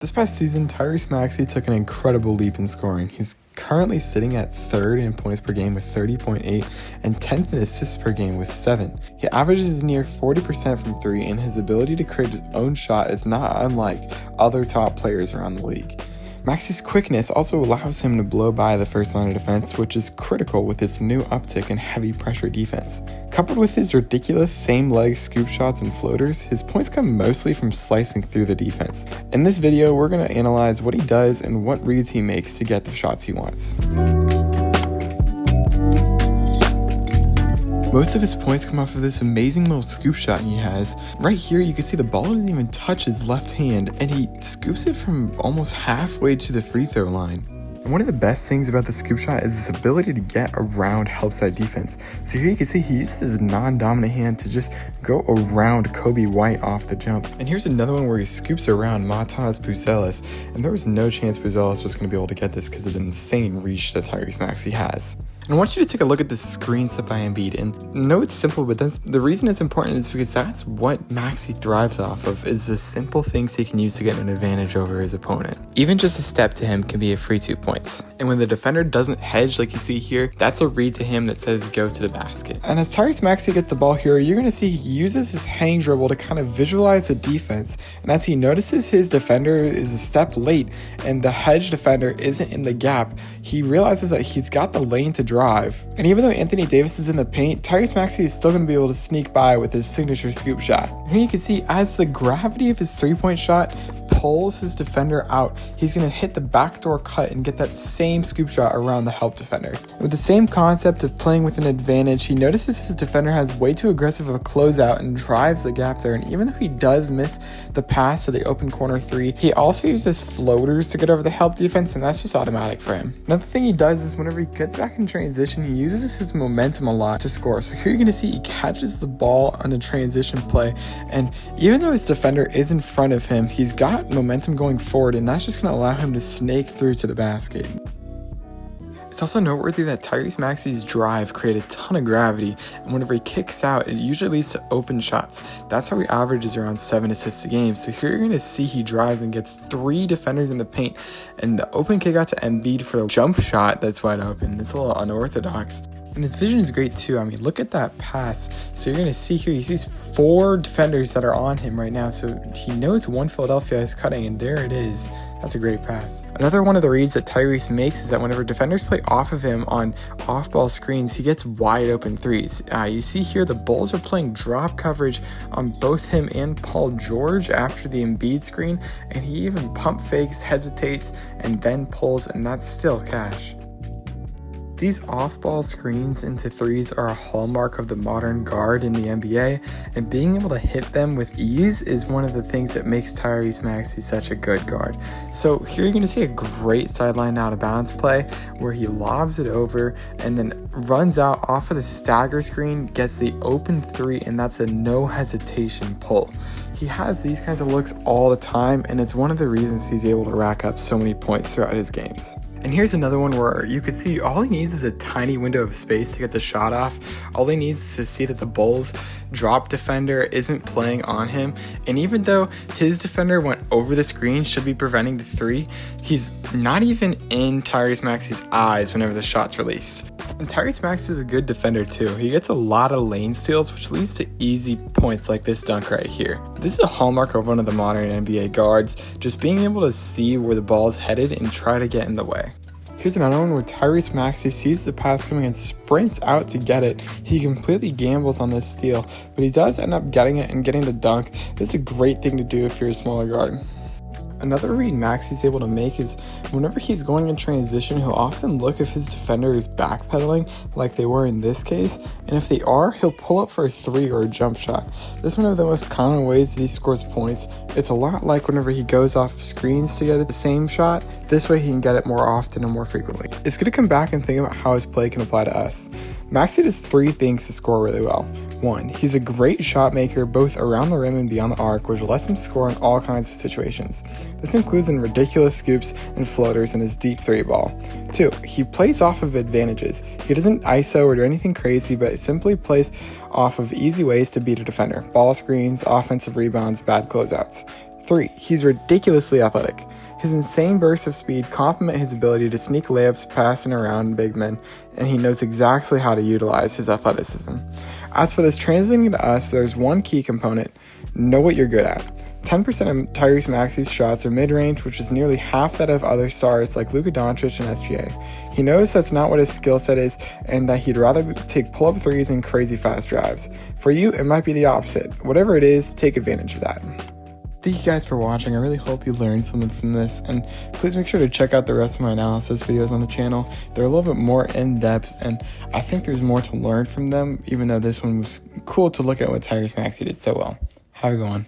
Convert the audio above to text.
This past season, Tyrese Maxey took an incredible leap in scoring. He's currently sitting at 3rd in points per game with 30.8 and 10th in assists per game with 7. He averages near 40% from 3, and his ability to create his own shot is not unlike other top players around the league. Maxey's quickness also allows him to blow by the first line of defense, which is critical with his new uptick in heavy pressure defense. Coupled with his ridiculous same-leg scoop shots and floaters, his points come mostly from slicing through the defense. In this video, we're going to analyze what he does and what reads he makes to get the shots he wants. Most of his points come off of this amazing little scoop shot he has. Right here, you can see the ball doesn't even touch his left hand, and he scoops it from almost halfway to the free throw line. And one of the best things about the scoop shot is his ability to get around help side defense. So here you can see he uses his non-dominant hand to just go around Kobe White off the jump. And here's another one where he scoops around Matas Buzelis, and there was no chance Buzelis was going to be able to get this because of the insane reach that Tyrese Maxey has. And I want you to take a look at this screen set by Embiid, and I know it's simple, but the reason it's important is because that's what Maxey thrives off of, is the simple things he can use to get an advantage over his opponent. Even just a step to him can be a free 2 points. And when the defender doesn't hedge like you see here, that's a read to him that says go to the basket. And as Tyrese Maxey gets the ball here, you're going to see he uses his hang dribble to kind of visualize the defense, and as he notices his defender is a step late and the hedge defender isn't in the gap, he realizes that he's got the lane to drive. And even though Anthony Davis is in the paint, Tyrese Maxey is still going to be able to sneak by with his signature scoop shot. Here you can see as the gravity of his 3-point shot pulls his defender out, he's going to hit the backdoor cut and get that same scoop shot around the help defender. With the same concept of playing with an advantage, he notices his defender has way too aggressive of a closeout and drives the gap there, and even though he does miss the pass to the open corner 3, he also uses floaters to get over the help defense, and that's just automatic for him. Another thing he does is whenever he gets back in transition, he uses his momentum a lot to score. So here you're going to see he catches the ball on a transition play, and even though his defender is in front of him, he's got momentum going forward, and that's just going to allow him to snake through to the basket. It's also noteworthy that Tyrese Maxey's drive created a ton of gravity, and whenever he kicks out, it usually leads to open shots. That's how he averages around 7 assists a game. So here you're going to see he drives and gets 3 defenders in the paint, and the open kick out to Embiid for the jump shot that's wide open. It's a little unorthodox. And his vision is great too. I mean, look at that pass. So you're going to see here, he sees 4 defenders that are on him right now. So he knows one Philadelphia is cutting, and there it is. That's a great pass. Another one of the reads that Tyrese makes is that whenever defenders play off of him on off-ball screens, he gets wide open threes. You see here the Bulls are playing drop coverage on both him and Paul George after the Embiid screen, and he even pump fakes, hesitates, and then pulls, and that's still cash. These off-ball screens into threes are a hallmark of the modern guard in the NBA, and being able to hit them with ease is one of the things that makes Tyrese Maxey such a good guard. So here you're going to see a great sideline out of bounds play where he lobs it over and then runs out off of the stagger screen, gets the open 3, and that's a no hesitation pull. He has these kinds of looks all the time, and it's one of the reasons he's able to rack up so many points throughout his games. And here's another one where you can see all he needs is a tiny window of space to get the shot off. All he needs is to see that the Bulls drop defender isn't playing on him. And even though his defender went over the screen, should be preventing the 3, he's not even in Tyrese Maxey's eyes whenever the shot's released. And Tyrese Maxey is a good defender too. He gets a lot of lane steals, which leads to easy points like this dunk right here. This is a hallmark of one of the modern NBA guards, just being able to see where the ball is headed and try to get in the way. Here's another one where Tyrese Maxey sees the pass coming and sprints out to get it. He completely gambles on this steal, but he does end up getting it and getting the dunk. This is a great thing to do if you're a smaller guard. Another read Maxey's able to make is whenever he's going in transition, he'll often look if his defender is backpedaling like they were in this case, and if they are, he'll pull up for a 3 or a jump shot. This is one of the most common ways that he scores points. It's a lot like whenever he goes off screens to get the same shot. This way he can get it more often and more frequently. It's going to come back and think about how his play can apply to us. Maxey does 3 things to score really well. 1, he's a great shot maker both around the rim and beyond the arc, which lets him score in all kinds of situations. This includes in ridiculous scoops and floaters in his deep 3 ball. 2, he plays off of advantages. He doesn't ISO or do anything crazy, but simply plays off of easy ways to beat a defender. Ball screens, offensive rebounds, bad closeouts. 3, he's ridiculously athletic. His insane bursts of speed complement his ability to sneak layups passing around big men, and he knows exactly how to utilize his athleticism. As for this translating to us, there's one key component: know what you're good at. 10% of Tyrese Maxey's shots are mid-range, which is nearly half that of other stars like Luka Doncic and SGA. He knows that's not what his skill set is, and that he'd rather take pull-up threes and crazy fast drives. For you, it might be the opposite. Whatever it is, take advantage of that. Thank you guys for watching. I really hope you learned something from this, and please make sure to check out the rest of my analysis videos on the channel. They're a little bit more in-depth, and I think there's more to learn from them, even though this one was cool to look at what Tyrese Maxey did so well. Have a good one.